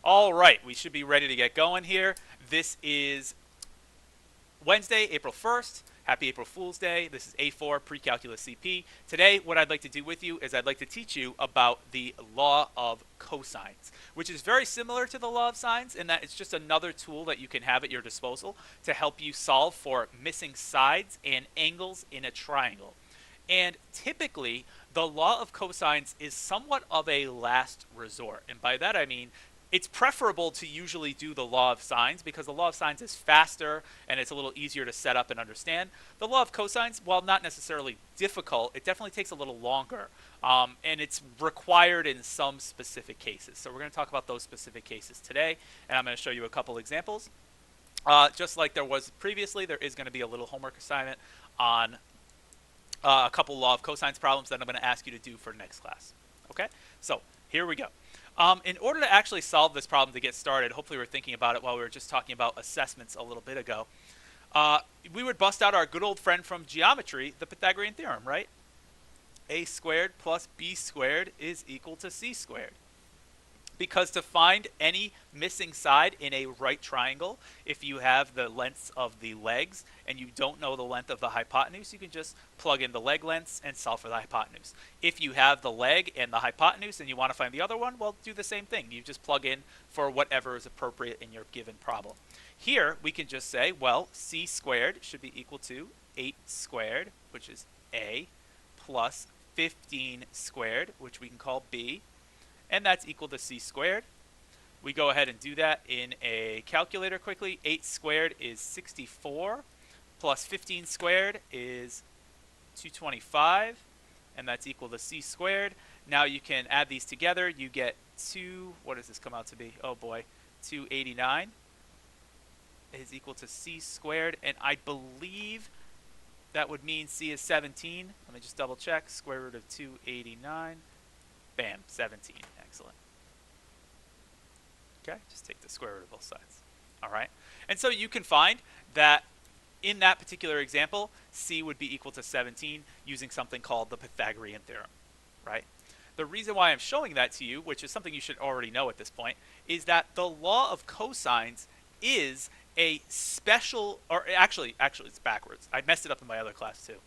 All right, we should be ready to get going here. This is Wednesday, April 1st. Happy April Fool's Day. This is A4 Precalculus CP. Today, what I'd like to do with you is I'd like to teach you about the Law of Cosines, which is very similar to the Law of Sines in that it's just another tool that you can have at your disposal to help you solve for missing sides and angles in a triangle. And typically, the Law of Cosines is somewhat of a last resort. And by that I mean, it's preferable to usually do the Law of Sines because the Law of Sines is faster and it's a little easier to set up and understand. The Law of Cosines, while not necessarily difficult, it definitely takes a little longer. And it's required in some specific cases. So we're going to talk about those specific cases today, and I'm going to show you a couple examples. Just like there was previously, there is going to be a little homework assignment on a couple Law of Cosines problems that I'm going to ask you to do for next class. Okay, so here we go. In order to actually solve this problem to get started, hopefully we're thinking about it while we were just talking about assessments a little bit ago, we would bust out our good old friend from geometry, the Pythagorean Theorem, right? A squared plus b squared is equal to c squared. Because to find any missing side in a right triangle, if you have the lengths of the legs and you don't know the length of the hypotenuse, you can just plug in the leg lengths and solve for the hypotenuse. If you have the leg and the hypotenuse and you want to find the other one, well, do the same thing. You just plug in for whatever is appropriate in your given problem. Here, we can just say, well, c squared should be equal to 8 squared, which is a, plus 15 squared, which we can call b, and that's equal to c squared. We go ahead and do that in a calculator quickly. 8 squared is 64, plus 15 squared is 225, and that's equal to c squared. Now you can add these together. You get what does this come out to be? Oh boy, 289 is equal to c squared, and I believe that would mean c is 17. Let me just double check. Square root of 289. Bam, 17. Excellent. Okay, just take the square root of both sides. All right, and so you can find that in that particular example, c would be equal to 17 using something called the Pythagorean Theorem, right? The reason why I'm showing that to you, which is something you should already know at this point, is that the Law of Cosines is a special, or actually it's backwards. I messed it up in my other class too.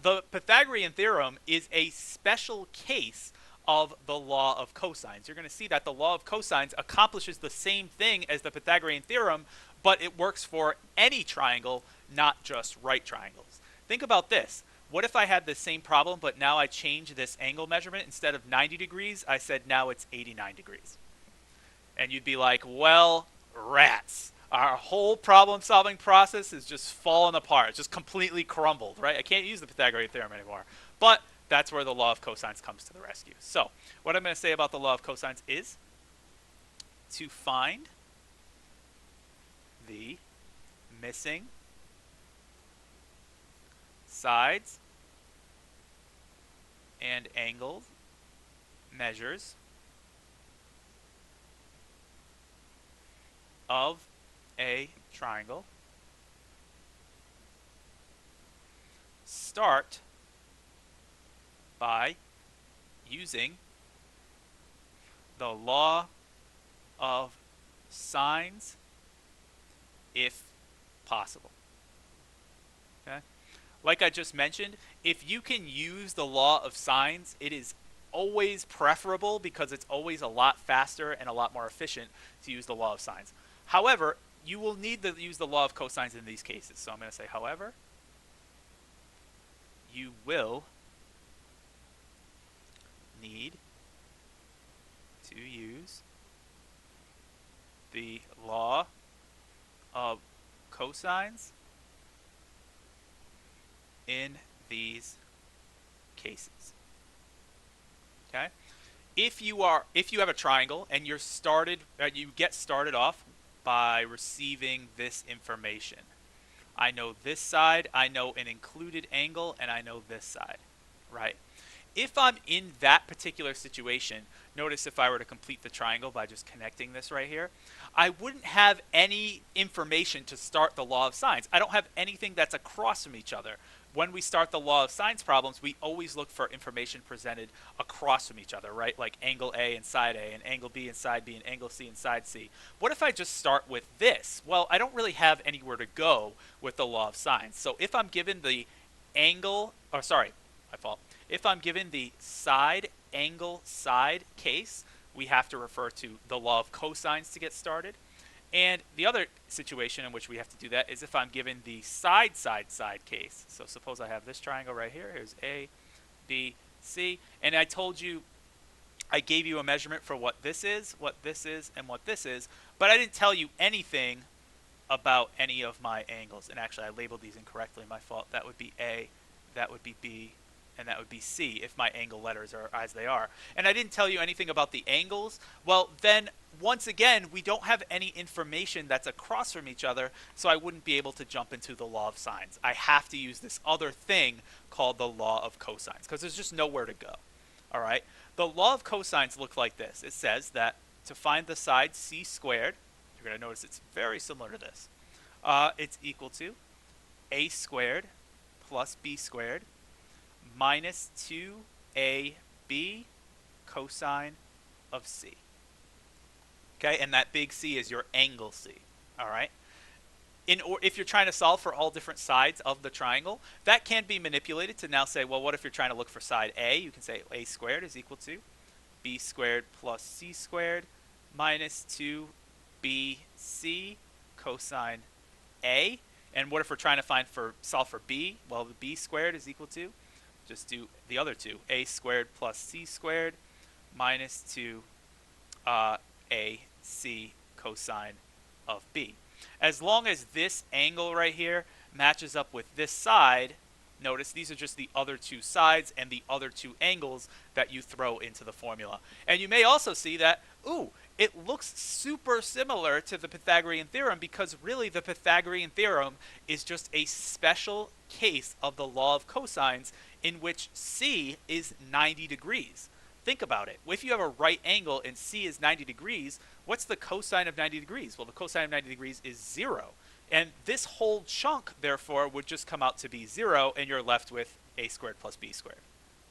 The Pythagorean Theorem is a special case of the Law of Cosines. You're going to see that the Law of Cosines accomplishes the same thing as the Pythagorean Theorem, but it works for any triangle, not just right triangles. Think about this. What if I had the same problem, but now I change this angle measurement? Instead of 90 degrees, I said now it's 89 degrees. And you'd be like, well, rats. Our whole problem-solving process is just falling apart. It's just completely crumbled, right? I can't use the Pythagorean Theorem anymore. But that's where the Law of Cosines comes to the rescue. So what I'm going to say about the Law of Cosines is to find the missing sides and angled measures of a triangle. Start by using the Law of Sines if possible. Okay? Like I just mentioned, if you can use the Law of Sines, it is always preferable because it's always a lot faster and a lot more efficient to use the Law of Sines. However, you will need to use the Law of Cosines in these cases. So I'm going to say, however, you will need to use the Law of Cosines in these cases. Okay? If you have a triangle and you get started off by receiving this information. I know this side, I know an included angle, and I know this side, right? If I'm in that particular situation, notice if I were to complete the triangle by just connecting this right here, I wouldn't have any information to start the Law of Sines. I don't have anything that's across from each other. when we start the law of sines problems, we always look for information presented across from each other, right? Like angle A and side A, and angle B and side B, and angle C and side C. What if I just start with this? Well, I don't really have anywhere to go with the law of sines. So if I'm given the angle, or sorry, my fault. If I'm given the side, angle, side case, we have to refer to the law of cosines to get started. And the other situation in which we have to do that is if I'm given the side, side, side case. So suppose I have this triangle right here. Here's A, B, C. And I told you, I gave you a measurement for what this is, and what this is. But I didn't tell you anything about any of my angles. And actually, I labeled these incorrectly. My fault. That would be A, that would be B, and that would be C if my angle letters are as they are. And I didn't tell you anything about the angles. Well, then once again, we don't have any information that's across from each other, so I wouldn't be able to jump into the law of sines. I have to use this other thing called the law of cosines, because there's just nowhere to go. All right? The law of cosines looks like this. It says that to find the side c squared, you're going to notice it's very similar to this. It's equal to a squared plus b squared minus 2ab cosine of c. Okay, and that big C is your angle C. All right. If you're trying to solve for all different sides of the triangle, that can be manipulated to now say, well, what if you're trying to look for side A? You can say a squared is equal to b squared plus c squared minus 2bc cosine A. And what if we're trying to solve for b? Well, the b squared is equal to, just do the other two, a squared plus c squared minus 2ac cosine of b. As long as this angle right here matches up with this side, notice these are just the other two sides and the other two angles that you throw into the formula. And you may also see that, ooh, it looks super similar to the Pythagorean theorem, because really the Pythagorean theorem is just a special case of the law of cosines in which C is 90 degrees. Think about it. If you have a right angle and C is 90 degrees, what's the cosine of 90 degrees? Well, the cosine of 90 degrees is 0. And this whole chunk, therefore, would just come out to be 0, and you're left with a squared plus b squared,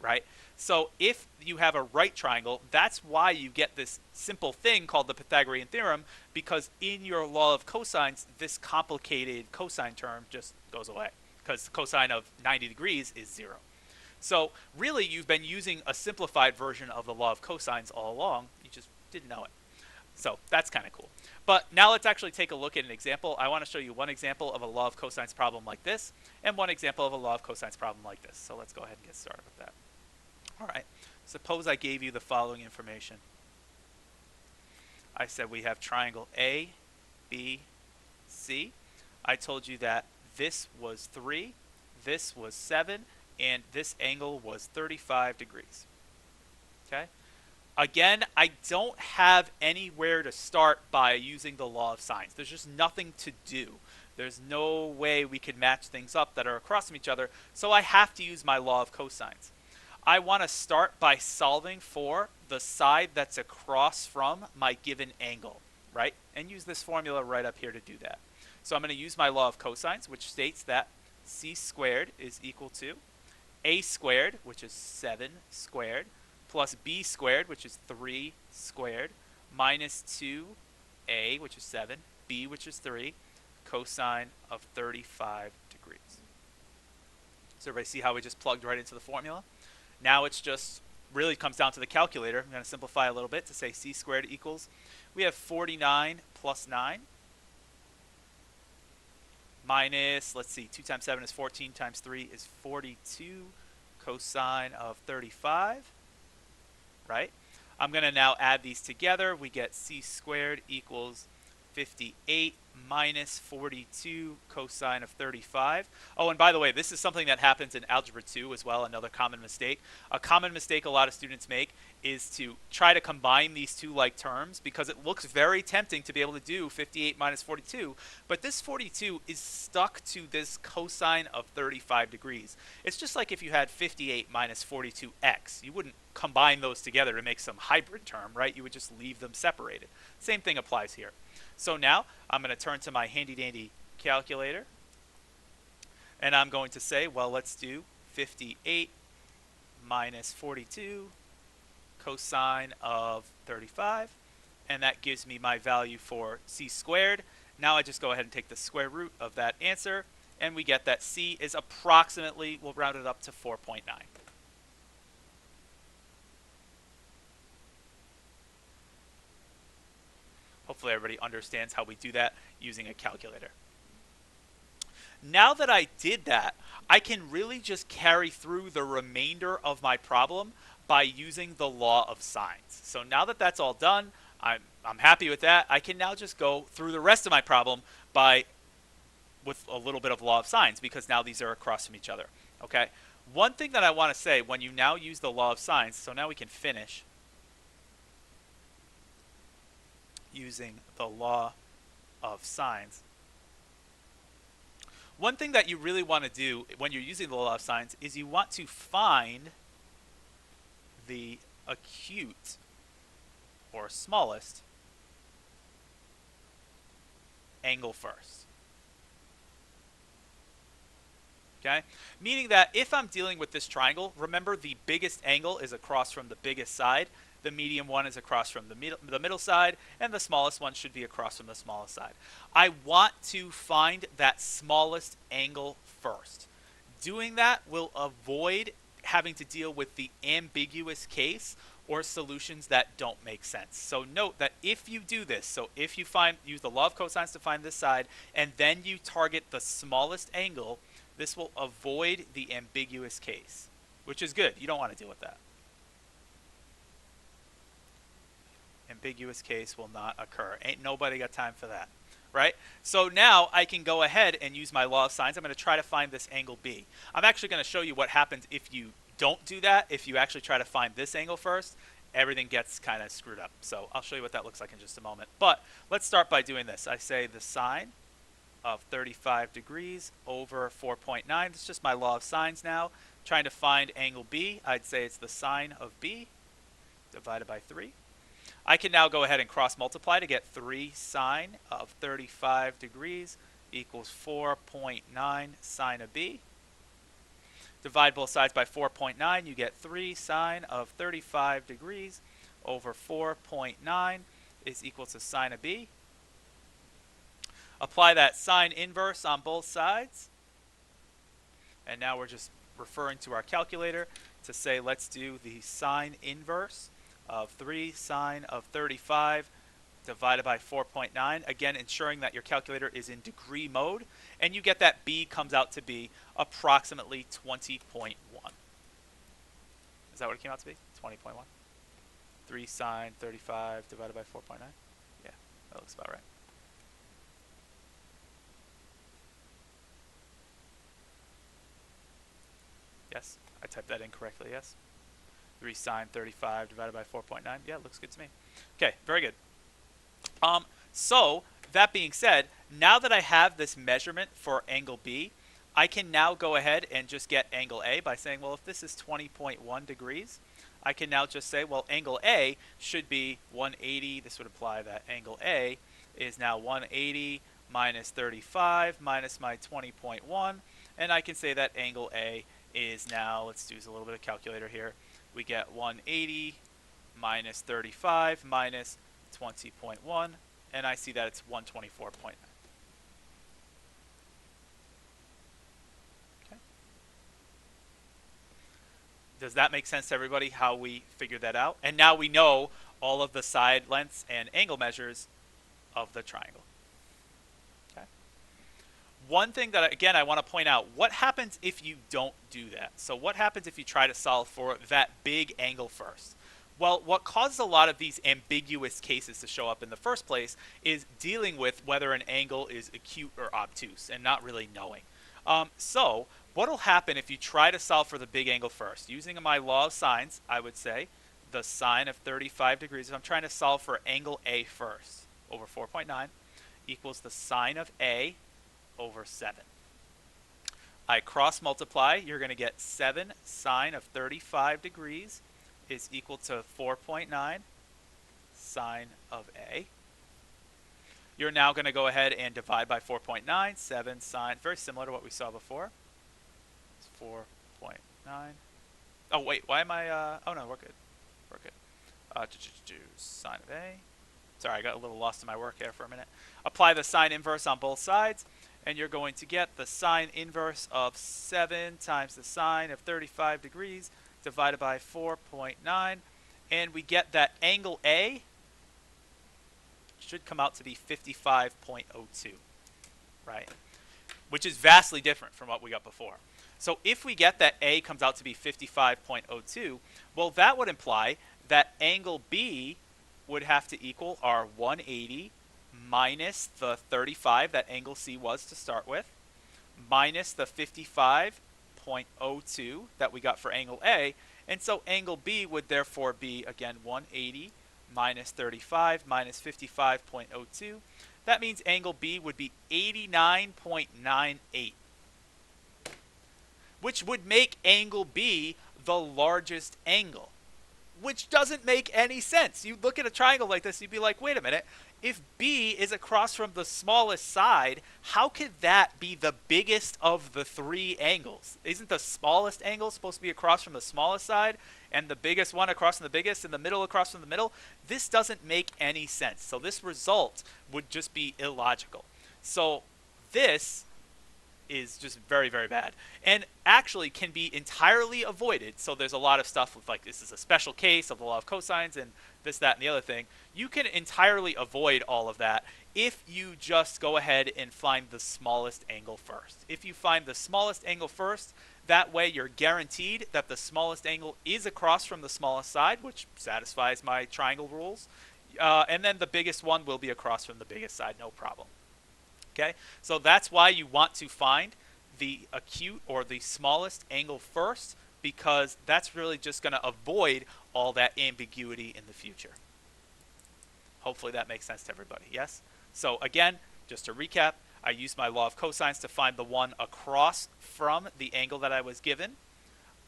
right? So if you have a right triangle, that's why you get this simple thing called the Pythagorean theorem, because in your law of cosines, this complicated cosine term just goes away, because the cosine of 90 degrees is 0. So really, you've been using a simplified version of the law of cosines all along. You just didn't know it. So that's kind of cool. But now let's actually take a look at an example. I want to show you one example of a law of cosines problem like this, and one example of a law of cosines problem like this. So let's go ahead and get started with that. All right. Suppose I gave you the following information. I said we have triangle A, B, C. I told you that this was 3, this was 7, and this angle was 35 degrees. Okay? Again, I don't have anywhere to start by using the law of sines. There's just nothing to do. There's no way we could match things up that are across from each other, so I have to use my law of cosines. I want to start by solving for the side that's across from my given angle, right? And use this formula right up here to do that. So I'm going to use my law of cosines, which states that c squared is equal to a squared, which is 7 squared, plus b squared, which is 3 squared, minus 2a, which is 7, b, which is 3, cosine of 35 degrees. So everybody see how we just plugged right into the formula? Now it's just really comes down to the calculator. I'm going to simplify a little bit to say c squared equals, we have 49 plus 9, minus, let's see, 2 times 7 is 14 times 3 is 42 cosine of 35, right? I'm going to now add these together. We get c squared equals 58 minus 42 cosine of 35. Oh, and by the way, this is something that happens in Algebra 2 as well, another common mistake. A common mistake a lot of students make is to try to combine these two like terms, because it looks very tempting to be able to do 58 minus 42, but this 42 is stuck to this cosine of 35 degrees. It's just like if you had 58 minus 42x. You wouldn't combine those together to make some hybrid term, right? You would just leave them separated. Same thing applies here. So now I'm going to turn to my handy dandy calculator, And I'm going to say, well, let's do 58 minus 42 cosine of 35. And that gives me my value for c squared. Now I just go ahead and take the square root of that answer, and we get that c is approximately, we'll round it up to 4.9. Hopefully everybody understands how we do that using a calculator. Now that I did that, I can really just carry through the remainder of my problem by using the law of sines. So now that that's all done, I'm happy with that. I can now just go through the rest of my problem with a little bit of law of sines, because now these are across from each other. Okay. One thing that I want to say, when you now use the law of sines, so now we can finish using the law of sines. One thing that you really want to do when you're using the law of sines is you want to find the acute or smallest angle first. Okay? Meaning that if I'm dealing with this triangle, remember the biggest angle is across from the biggest side, the medium one is across from the middle side, and the smallest one should be across from the smallest side. I want to find that smallest angle first. Doing that will avoid having to deal with the ambiguous case or solutions that don't make sense. So note that if you do this, so if you use the law of cosines to find this side, and then you target the smallest angle, this will avoid the ambiguous case, which is good. You don't want to deal with that. Ambiguous case will not occur. Ain't nobody got time for that, right? So now I can go ahead and use my law of sines. I'm going to try to find this angle B. I'm actually going to show you what happens if you don't do that. If you actually try to find this angle first, everything gets kind of screwed up. So I'll show you what that looks like in just a moment. But let's start by doing this. I say the sine of 35 degrees over 4.9. It's just my law of sines now. Trying to find angle B, I'd say it's the sine of B divided by 3. I can now go ahead and cross multiply to get 3 sine of 35 degrees equals 4.9 sine of B. Divide both sides by 4.9, you get 3 sine of 35 degrees over 4.9 is equal to sine of B. Apply that sine inverse on both sides. And now we're just referring to our calculator to say, let's do the sine inverse of 3 sine of 35 divided by 4.9. Again, ensuring that your calculator is in degree mode. And you get that B comes out to be approximately 20.1. Is that what it came out to be? 20.1? 3 sine 35 divided by 4.9? Yeah, that looks about right. Yes, I typed that in correctly, yes. 3 sine 35 divided by 4.9. Yeah, it looks good to me. Okay, very good. So, that being said, now that I have this measurement for angle B, I can now go ahead and just get angle A by saying, well, if this is 20.1 degrees, I can now just say, well, angle A should be 180. This would imply that angle A is now 180 minus 35 minus my 20.1. And I can say that angle A is now, let's do a little bit of calculator here. We get 180 minus 35 minus 20.1, and I see that it's 124.9. Okay. Does that make sense to everybody, how we figured that out? And now we know all of the side lengths and angle measures of the triangle. Okay. One thing that, again, I want to point out, what happens if you don't do that? So what happens if you try to solve for that big angle first? Well, what causes a lot of these ambiguous cases to show up in the first place is dealing with whether an angle is acute or obtuse and not really knowing. So what will happen if you try to solve for the big angle first? Using my law of sines, I would say the sine of 35 degrees, if I'm trying to solve for angle A first, over 4.9, equals the sine of A over 7. I cross multiply, you're going to get 7 sine of 35 degrees is equal to 4.9 sine of A. You're now going to go ahead and divide by 4.9, 7 sine, very similar to what we saw before. 4.9. Oh, wait, why am I, oh no, we're good. We're good. Sine of A. Sorry, I got a little lost in my work here for a minute. Apply the sine inverse on both sides, and you're going to get the sine inverse of 7 times the sine of 35 degrees divided by 4.9. And we get that angle A should come out to be 55.02, right? Which is vastly different from what we got before. So if we get that A comes out to be 55.02, well, that would imply that angle B would have to equal our 180 minus the 35 that angle C was to start with, minus the 55.02 that we got for angle A. And so angle B would therefore be, again, 180 minus 35 minus 55.02. That means angle B would be 89.98, which would make angle B the largest angle, which doesn't make any sense. You look at a triangle like this, you'd be like, wait a minute, if B is across from the smallest side, how could that be the biggest of the three angles? Isn't the smallest angle supposed to be across from the smallest side, and the biggest one across from the biggest, and the middle across from the middle? This doesn't make any sense. So this result would just be illogical. So this is just very, very bad, and actually can be entirely avoided. So there's a lot of stuff with, like, this is a special case of the law of cosines and this, that, and the other thing. You can entirely avoid all of that if you just go ahead and find the smallest angle first. If you find the smallest angle first, that way you're guaranteed that the smallest angle is across from the smallest side, which satisfies my triangle rules, and then the biggest one will be across from the biggest side, no problem. Okay, so that's why you want to find the acute or the smallest angle first, because that's really just going to avoid all that ambiguity in the future. Hopefully that makes sense to everybody, yes? So again, just to recap, I used my law of cosines to find the one across from the angle that I was given.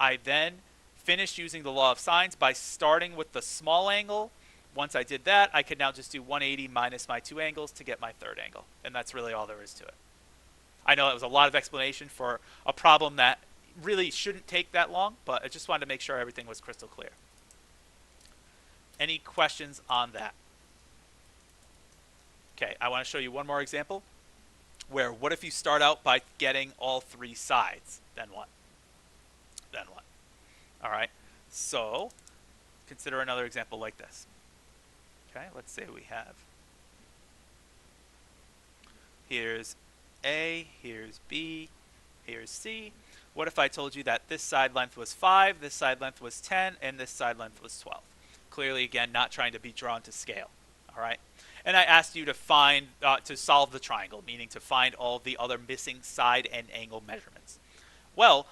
I then finished using the law of sines by starting with the small angle. Once I did that, I could now just do 180 minus my two angles to get my third angle. And that's really all there is to it. I know that was a lot of explanation for a problem that really shouldn't take that long, but I just wanted to make sure everything was crystal clear. Any questions on that? Okay, I want to show you one more example where what if you start out by getting all three sides? Then what? Then what? All right, so consider another example like this. Okay, let's say we have, here's A, here's B, here's C. What if I told you that this side length was 5, this side length was 10, and this side length was 12? Clearly, again, not trying to be drawn to scale, all right? And I asked you to find, to solve the triangle, meaning to find all the other missing side and angle measurements. Well,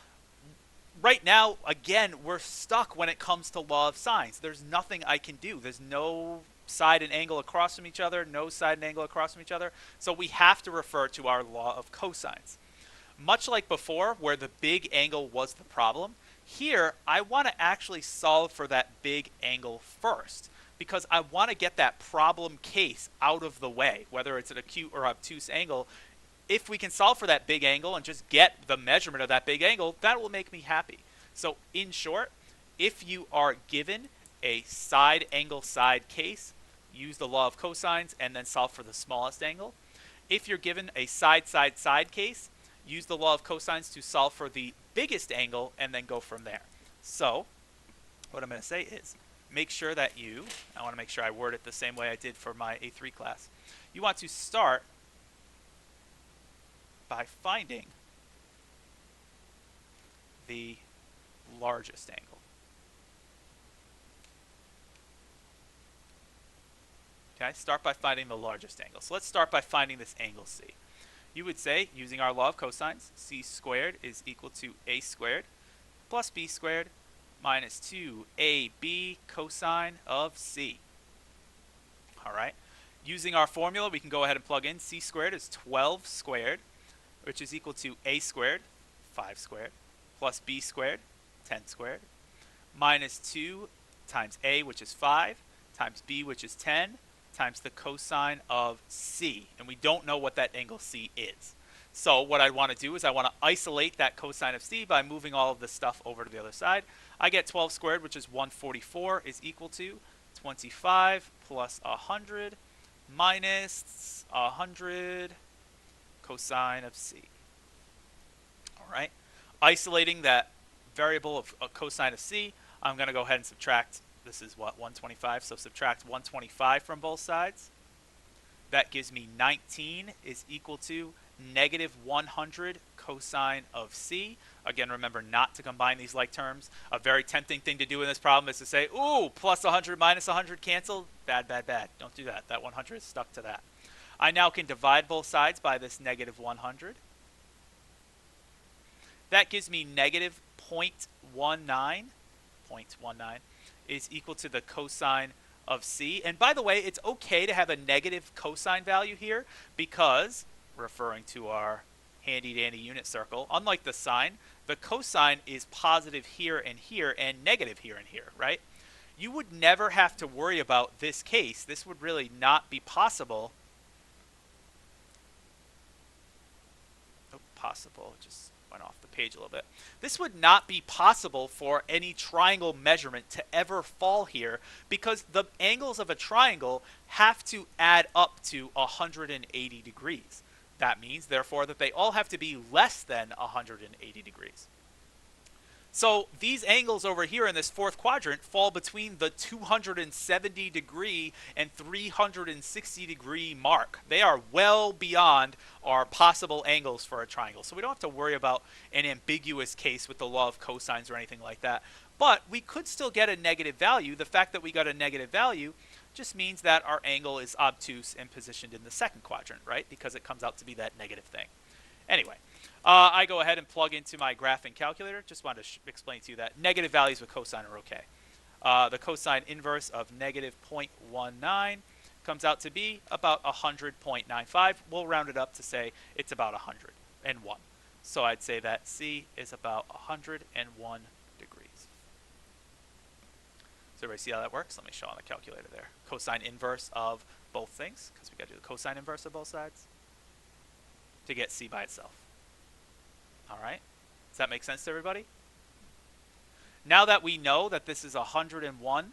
right now, again, we're stuck when it comes to law of sines. There's nothing I can do. There's no side and angle across from each other, no side and angle across from each other. So we have to refer to our law of cosines. Much like before, where the big angle was the problem, here I want to actually solve for that big angle first, because I want to get that problem case out of the way, whether it's an acute or obtuse angle. If we can solve for that big angle and just get the measurement of that big angle, that will make me happy. So in short, if you are given a side angle side case, use the law of cosines and then solve for the smallest angle. If you're given a side side side case, use the law of cosines to solve for the biggest angle and then go from there. So what I'm going to say is, make sure that I want to make sure I word it the same way I did for my A3 class. You want to start by finding the largest angle. Okay, start by finding the largest angle. So let's start by finding this angle C. You would say, using our law of cosines, C squared is equal to A squared plus B squared minus 2AB cosine of C. All right. Using our formula, we can go ahead and plug in C squared is 12 squared, which is equal to A squared, 5 squared, plus B squared, 10 squared, minus 2 times A, which is 5, times B, which is 10, times the cosine of C. And we don't know what that angle C is. So what I want to do is I want to isolate that cosine of c by moving all of this stuff over to the other side. I get 12 squared, which is 144, is equal to 25 plus 100 minus 100 cosine of c. All right. Isolating that variable of cosine of c, I'm going to go ahead and subtract. This is what, 125? So subtract 125 from both sides. That gives me 19 is equal to negative 100 cosine of c. Again, remember not to combine these like terms. A very tempting thing to do in this problem is to say, ooh, plus 100 minus 100 cancel. Bad, bad, bad. Don't do that. That 100 is stuck to that. I now can divide both sides by this negative 100. That gives me negative 0.19. 0.19 is equal to the cosine of c. And by the way, it's okay to have a negative cosine value here because, referring to our handy dandy unit circle, unlike the sine, the cosine is positive here and negative here and here, right? You would never have to worry about this case. This would really not be possible. Oh, possible, just went off the page a little bit. This would not be possible for any triangle measurement to ever fall here because the angles of a triangle have to add up to 180 degrees. That means, therefore, that they all have to be less than 180 degrees. So these angles over here in this fourth quadrant fall between the 270 degree and 360 degree mark. They are well beyond our possible angles for a triangle. So we don't have to worry about an ambiguous case with the law of cosines or anything like that. But we could still get a negative value. The fact that we got a negative value just means that our angle is obtuse and positioned in the second quadrant, right? Because it comes out to be that negative thing. Anyway, I go ahead and plug into my graphing calculator. Just wanted to explain to you that negative values with cosine are okay. The cosine inverse of negative 0.19 comes out to be about 100.95. We'll round it up to say it's about 101. So I'd say that C is about 101 degrees. So everybody see how that works? Let me show on the calculator there. Cosine inverse of both things, because we got to do the cosine inverse of both sides to get C by itself. All right, does that make sense to everybody? Now that we know that this is 101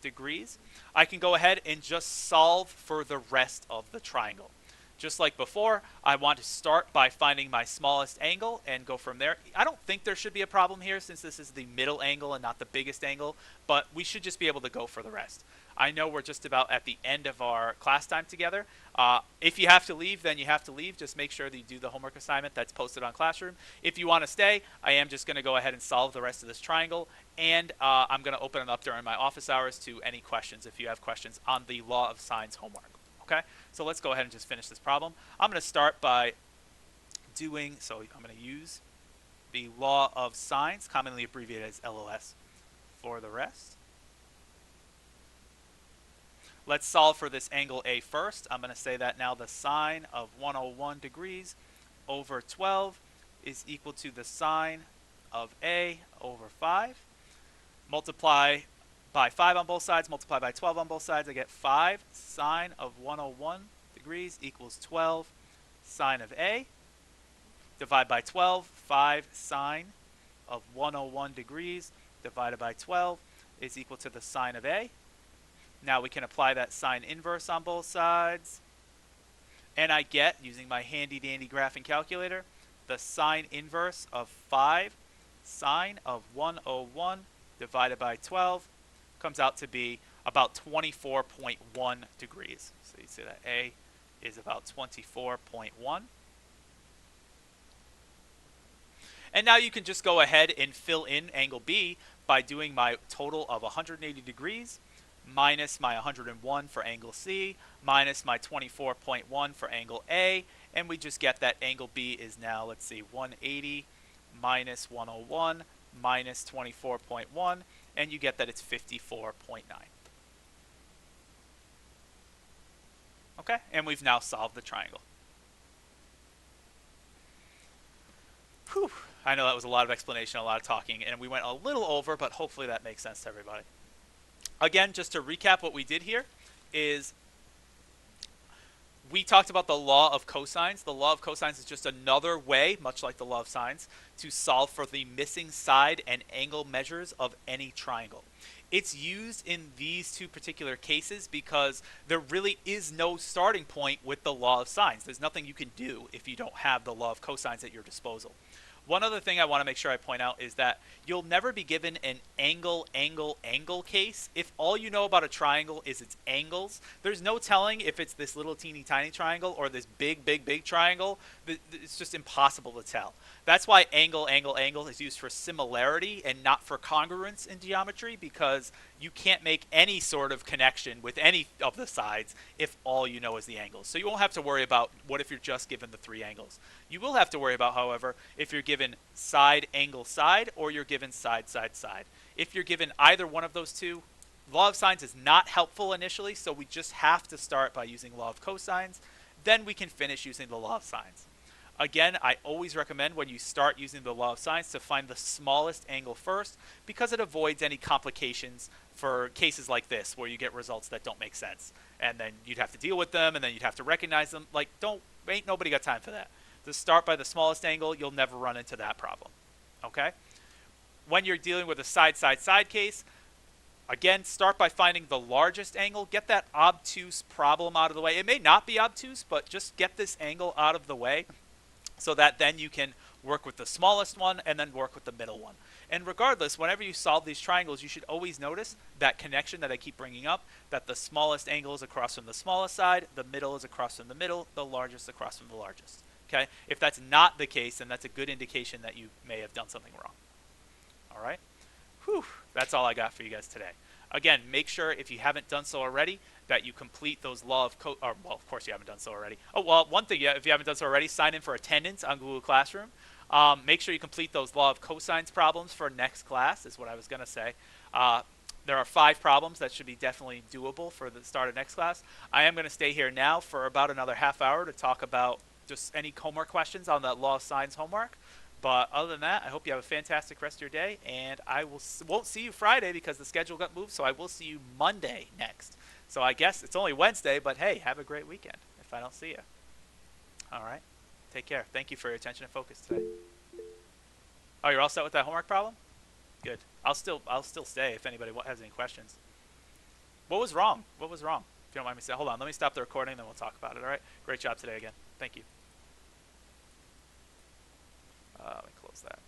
degrees, I can go ahead and just solve for the rest of the triangle. Just like before, I want to start by finding my smallest angle and go from there. I don't think there should be a problem here since this is the middle angle and not the biggest angle, but we should just be able to go for the rest. I know we're just about at the end of our class time together. If you have to leave, then you have to leave. Just make sure that you do the homework assignment that's posted on Classroom. If you want to stay, I am just going to go ahead and solve the rest of this triangle, and I'm going to open it up during my office hours to any questions if you have questions on the Law of Sines homework. Okay, so let's go ahead and just finish this problem. I'm going to start by doing, so I'm going to use the Law of Sines, commonly abbreviated as LOS, for the rest. Let's solve for this angle A first. I'm going to say that now the sine of 101 degrees over 12 is equal to the sine of A over 5. Multiply by 5 on both sides, multiply by 12 on both sides. I get 5 sine of 101 degrees equals 12 sine of A. Divide by 12, 5 sine of 101 degrees divided by 12 is equal to the sine of A. Now we can apply that sine inverse on both sides. And I get, using my handy dandy graphing calculator, the sine inverse of 5 sine of 101 divided by 12 comes out to be about 24.1 degrees. So you see that A is about 24.1. And now you can just go ahead and fill in angle B by doing my total of 180 degrees minus my 101 for angle C, minus my 24.1 for angle A, and we just get that angle B is now, let's see, 180 minus 101 minus 24.1, and you get that it's 54.9. Okay, and we've now solved the triangle. Whew, I know that was a lot of explanation, a lot of talking, and we went a little over, but hopefully that makes sense to everybody. Again, just to recap what we did here is we talked about the law of cosines. The law of cosines is just another way, much like the law of sines, to solve for the missing side and angle measures of any triangle. It's used in these two particular cases because there really is no starting point with the law of sines. There's nothing you can do if you don't have the law of cosines at your disposal. One other thing I want to make sure I point out is that you'll never be given an angle, angle, angle case if all you know about a triangle is its angles. There's no telling if it's this little teeny tiny triangle or this big, big, big triangle. It's just impossible to tell. That's why angle, angle, angle is used for similarity and not for congruence in geometry, because you can't make any sort of connection with any of the sides if all you know is the angles. So you won't have to worry about what if you're just given the three angles. You will have to worry about, however, if you're given side, angle, side, or you're given side, side, side. If you're given either one of those two, law of sines is not helpful initially, so we just have to start by using law of cosines. Then we can finish using the law of sines. Again, I always recommend when you start using the law of sines to find the smallest angle first, because it avoids any complications for cases like this where you get results that don't make sense. And then you'd have to deal with them, and then you'd have to recognize them. Like, ain't nobody got time for that. To start by the smallest angle, you'll never run into that problem. Okay? When you're dealing with a side, side, side case, again, start by finding the largest angle. Get that obtuse problem out of the way. It may not be obtuse, but just get this angle out of the way, so that then you can work with the smallest one and then work with the middle one. And regardless, whenever you solve these triangles, you should always notice that connection that I keep bringing up, that the smallest angle is across from the smallest side, the middle is across from the middle, the largest across from the largest. Okay? If that's not the case, then that's a good indication that you may have done something wrong. All right? Whew, that's all I got for you guys today. Again, make sure, if you haven't done so already, that you complete those law of well, of course you haven't done so already. Oh, well, one thing, if you haven't done so already, sign in for attendance on Google Classroom. Make sure you complete those law of cosines problems for next class, is what I was going to say. There are 5 problems that should be definitely doable for the start of next class. I am going to stay here now for about another half hour to talk about just any homework questions on that law of sines homework. But other than that, I hope you have a fantastic rest of your day, and I won't see you Friday because the schedule got moved, so I will see you Monday next. So I guess it's only Wednesday, but hey, have a great weekend if I don't see you. All right. Take care. Thank you for your attention and focus today. Oh, you're all set with that homework problem? Good. I'll still stay if anybody has any questions. What was wrong? What was wrong? If you don't mind me saying. Hold on. Let me stop the recording, then we'll talk about it. All right. Great job today again. Thank you. Let me close that.